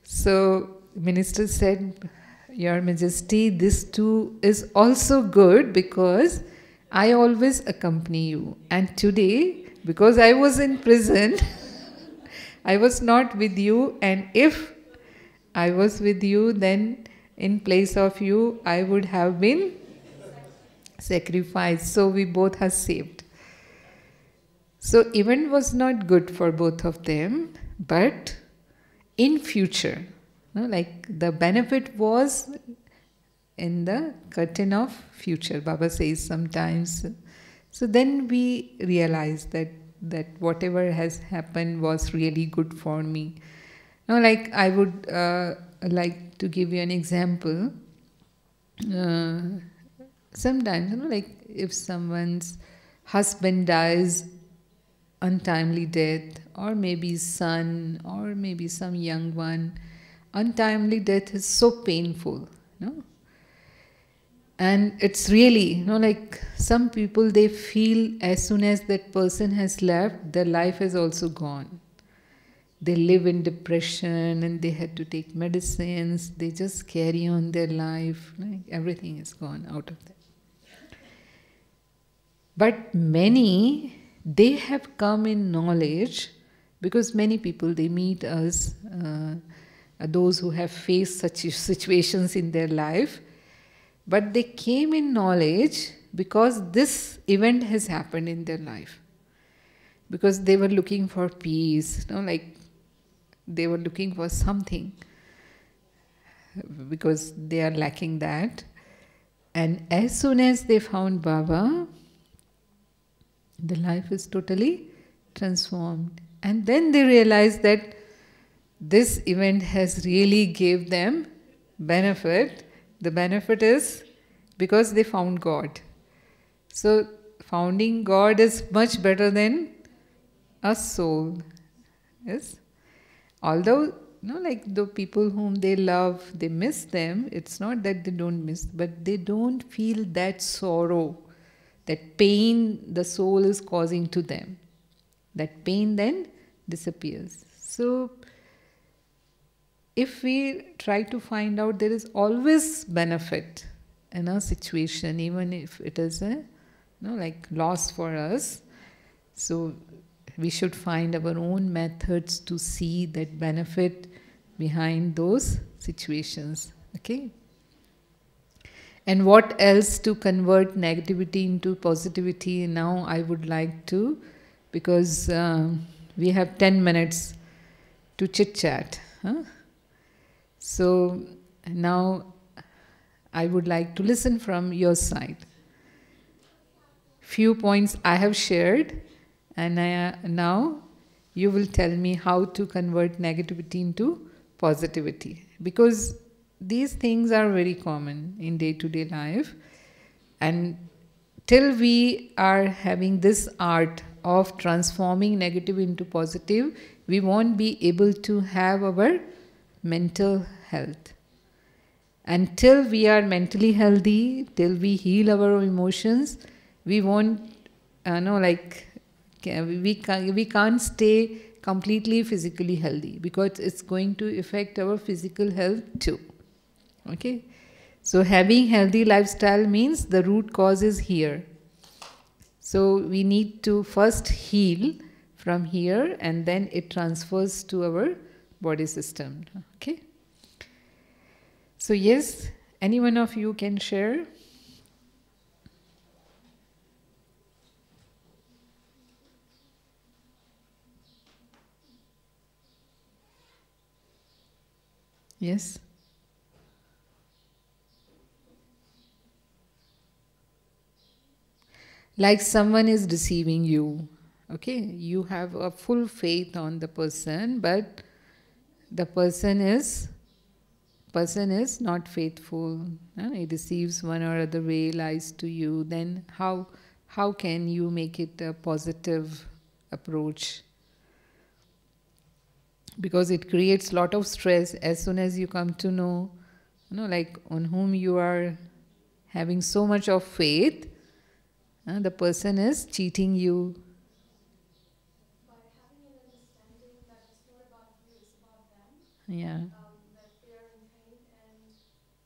So minister said, Your Majesty, this too is also good because I always accompany you. And today, because I was in prison, I was not with you. And if I was with you, then in place of you, I would have been sacrificed. So we both are saved. So event was not good for both of them, but in future, the benefit was in the curtain of future, Baba says sometimes. So then we realize that whatever has happened was really good for me. I would like to give you an example. Sometimes, if someone's husband dies untimely death, or maybe son, or maybe some young one, untimely death is so painful, and it's really, some people, they feel as soon as that person has left, their life is also gone. They live in depression and they had to take medicines, they just carry on their life, everything is gone out of them. But many, they have come in knowledge, because many people, they meet us, those who have faced such situations in their life, But they came in knowledge because this event has happened in their life. Because they were looking for peace, like they were looking for something, because they are lacking that. And as soon as they found Baba, the life is totally transformed. And then they realized that this event has really gave them benefit. The benefit is because they found God. So finding God is much better than a soul. Yes? Although, like the people whom they love, they miss them. It's not that they don't miss, but they don't feel that sorrow, that pain the soul is causing to them. That pain then disappears. So, if we try to find out, there is always benefit in a situation, even if it is a like loss for us. So we should find our own methods to see that benefit behind those situations. Okay? And what else to convert negativity into positivity? Now I would like to, because we have 10 minutes to chit chat. Huh? So now I would like to listen from your side. Few points I have shared, and now you will tell me how to convert negativity into positivity. Because these things are very common in day-to-day life, and till we are having this art of transforming negative into positive, we won't be able to have our mental health. Until we are mentally healthy, till we heal our emotions, we won't, we can't stay completely physically healthy, because it's going to affect our physical health too. Okay? So having healthy lifestyle means the root cause is here. So we need to first heal from here, and then it transfers to our body system. Okay? So yes, any one of you can share. Yes? Like someone is deceiving you. Okay? You have a full faith on the person, but the person is not faithful. He deceives one or other way, lies to you. Then how can you make it a positive approach? Because it creates lot of stress as soon as you come to know, like on whom you are having so much of faith, the person is cheating you. By having an understanding that it's not about you, it's about them. Yeah. That they are in pain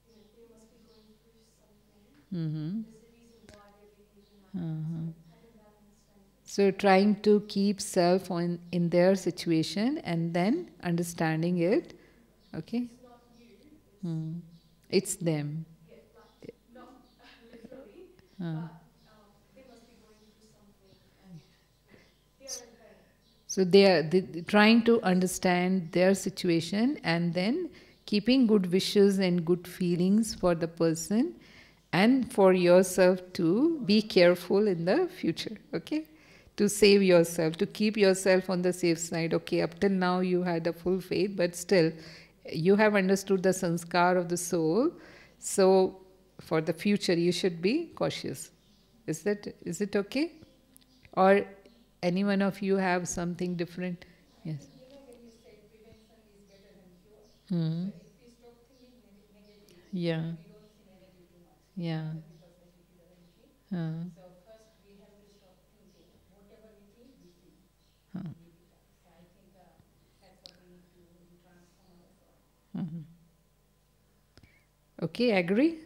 and they must be going through something. Mm-hmm. There's a reason why they're behaving like that. So having that understanding. So trying to keep self in their situation and then understanding it. Okay? It's not you, It's them. yeah, like, not literally, but they must be going through something and they are in pain. So they are trying to understand their situation, and then keeping good wishes and good feelings for the person, and for yourself to be careful in the future. Okay? To save yourself, to keep yourself on the safe side. Okay, up till now you had a full faith, but still you have understood the sanskar of the soul. So for the future you should be cautious. Is it okay? Or any one of you have something different? Yes. When you say prevention is better than cure, Hmm. so if we stop thinking negative, Yeah. we don't see negative too much. Yeah. Other people say it is anything. So first we have to stop thinking. Whatever we think, we feel. We become. So I think that's what we need to transform ourselves. Okay, agree?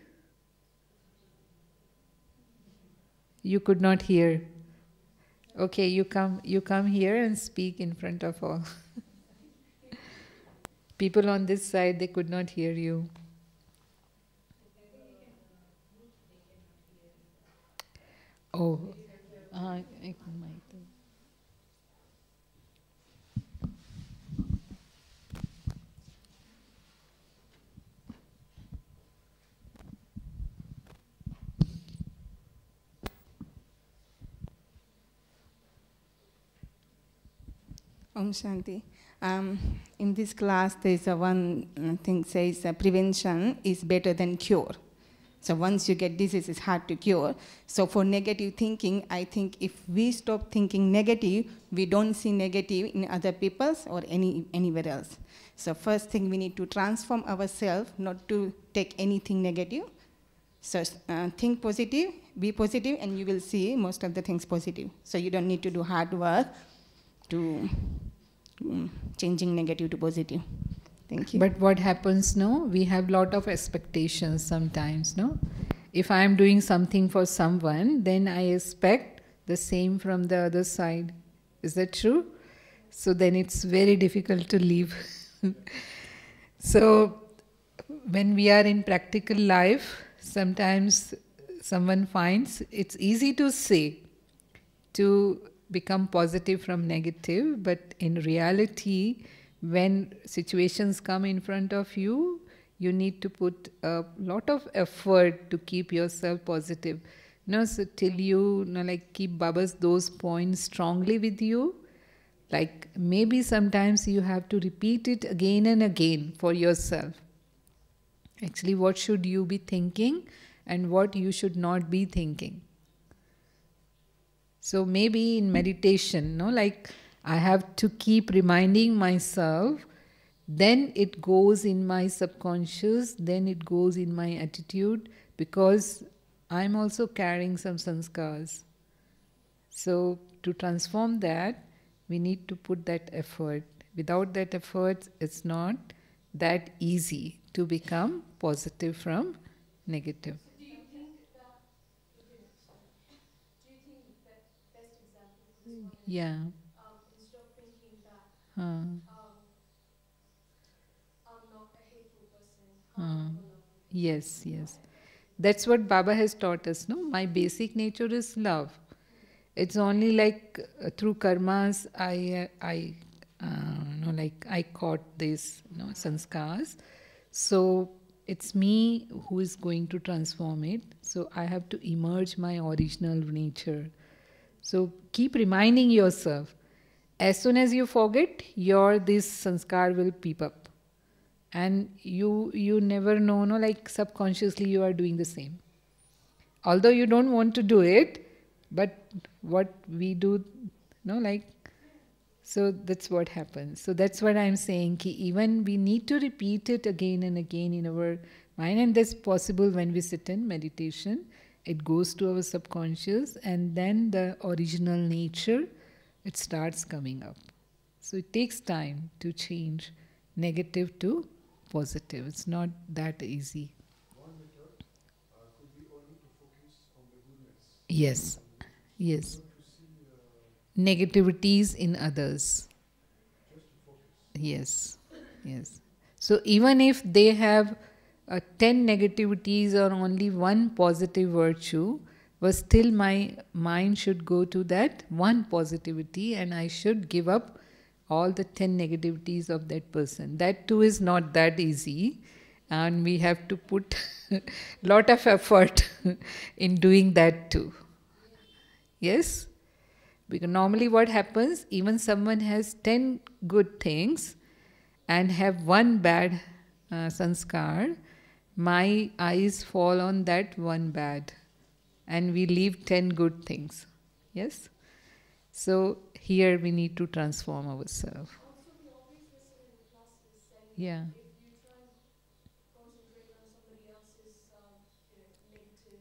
You could not hear. Okay, you come here and speak in front of all. People on this side, they could not hear you. Oh, ek mic. Om Shanti. In this class, there's a one thing says prevention is better than cure. So once you get disease, it's hard to cure. So for negative thinking, I think if we stop thinking negative, we don't see negative in other people's or anywhere else. So first thing, we need to transform ourselves, not to take anything negative. So think positive, be positive, and you will see most of the things positive. So you don't need to do hard work to changing negative to positive. Thank you. But what happens now? We have lot of expectations sometimes, no? If I am doing something for someone, then I expect the same from the other side. Is that true? So then it's very difficult to live. So when we are in practical life, sometimes someone finds it's easy to say, to become positive from negative, but in reality, when situations come in front of you, you need to put a lot of effort to keep yourself positive. So till you like keep Baba's those points strongly with you, like maybe sometimes you have to repeat it again and again for yourself. Actually, what should you be thinking and what you should not be thinking. So maybe in meditation, like I have to keep reminding myself, then it goes in my subconscious, then it goes in my attitude, because I'm also carrying some sanskars. So to transform that, we need to put that effort. Without that effort, it's not that easy to become positive from negative. Yeah. Instead of thinking that I'm not a hateful person, I'm a lovely person. Yes, yes. That's what Baba has taught us, no? My basic nature is love. It's only like through karmas I caught this, sanskars. So it's me who is going to transform it. So I have to emerge my original nature. So keep reminding yourself. As soon as you forget, this sanskar will peep up. And you never know, like subconsciously you are doing the same. Although you don't want to do it, but what we do, so that's what happens. So that's what I'm saying, ki even we need to repeat it again and again in our mind, and that's possible when we sit in meditation. It goes to our subconscious, and then the original nature, it starts coming up. So it takes time to change negative to positive. It's not that easy. One method could be only to focus on the goodness. Yes, yes. Not to see Negativities in others. just to focus. Yes, yes. So even if they have 10 negativities or only one positive virtue, but still my mind should go to that one positivity, and I should give up all the 10 negativities of that person. That too is not that easy, and we have to put lot of effort in doing that too. Yes? Because normally what happens, even someone has 10 good things and have one bad sanskar, my eyes fall on that one bad, and we leave 10 good things. Yes? So here we need to transform ourselves. Also, we always listen in classes saying Yeah. if you try and concentrate on somebody else's negative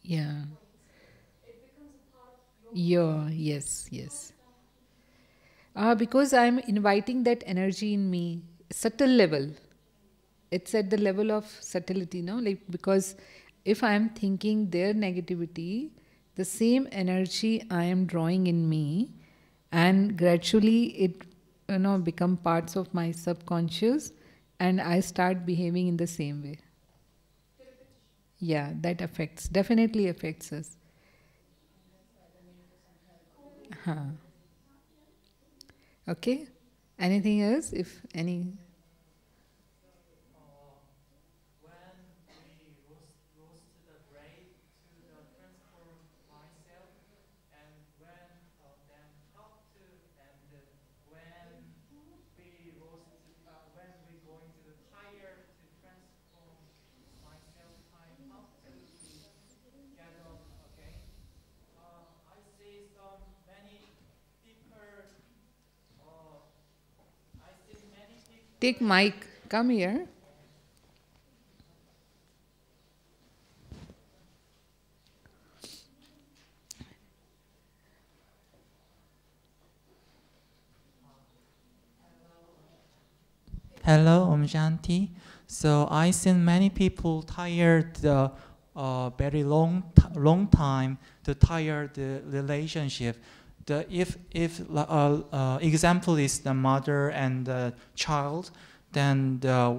Yeah. points, it becomes a part of your Yeah, yes, yes. Because I'm inviting that energy in me, subtle level. It's at the level of subtlety, like because if I am thinking their negativity, the same energy I am drawing in me, and gradually it become parts of my subconscious, and I start behaving in the same way. Yeah, that definitely affects us. Okay? Anything else? If any. When we rose to the grade to the transform myself, and when then how to, and when we rose to when we going to the higher to transform myself time, how to get on again. I see some many people. I see many people. Take mic. Come here. Hello, Om Shanti. So I seen many people tired the very long time to tire the relationship. The if example is the mother and the child, then the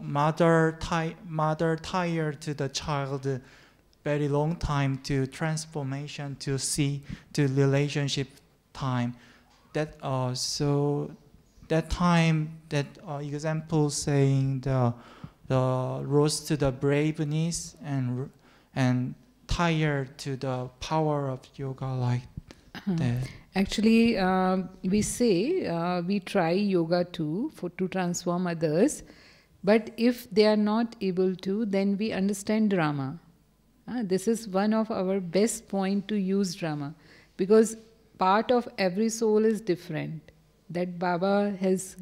mother tired to the child very long time to transformation to see to relationship time. That so that time that example saying the rose to the braveness and tired to the power of yoga like that. Actually, we say we try yoga too to transform others, but if they are not able to, then we understand drama. This is one of our best point to use drama, because part of every soul is different. That Baba has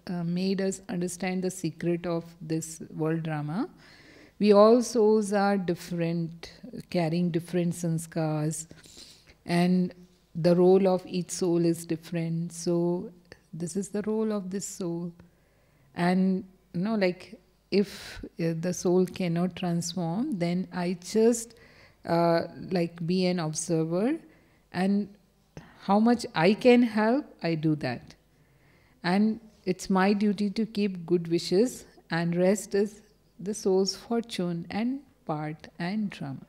made us understand the secret of this world drama. We all souls are different, carrying different sanskars, and the role of each soul is different. So this is the role of this soul. And like if the soul cannot transform, then I just like be an observer, and how much I can help, I do that. And it's my duty to keep good wishes, and rest is the soul's fortune and part and drama.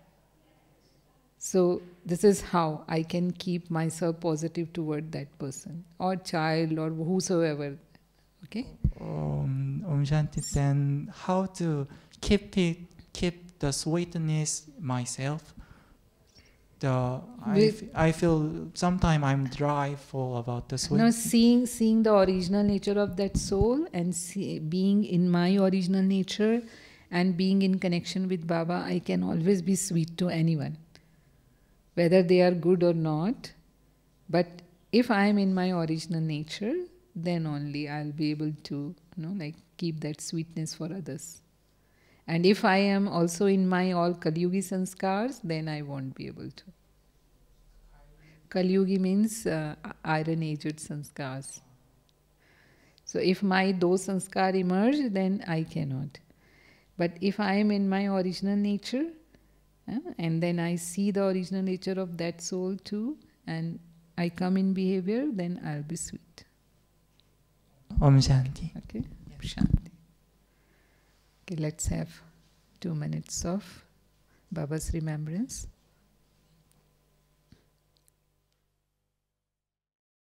So this is how I can keep myself positive toward that person or child or whosoever. Okay? Om Shanti, then how to keep the sweetness myself? I feel sometimes I'm dry full about the sweetness. No, seeing the original nature of that soul and being in my original nature and being in connection with Baba, I can always be sweet to anyone, whether they are good or not. But if I am in my original nature, then only I'll be able to, like keep that sweetness for others. And if I am also in my all Kalyugi sanskars, then I won't be able to. Kalyugi means iron-aged sanskars. So if those sanskar emerge, then I cannot. But if I am in my original nature, and then I see the original nature of that soul too, and I come in behavior, then I'll be sweet. Om Shanti. Okay? Shanti. Okay, let's have 2 minutes of Baba's remembrance.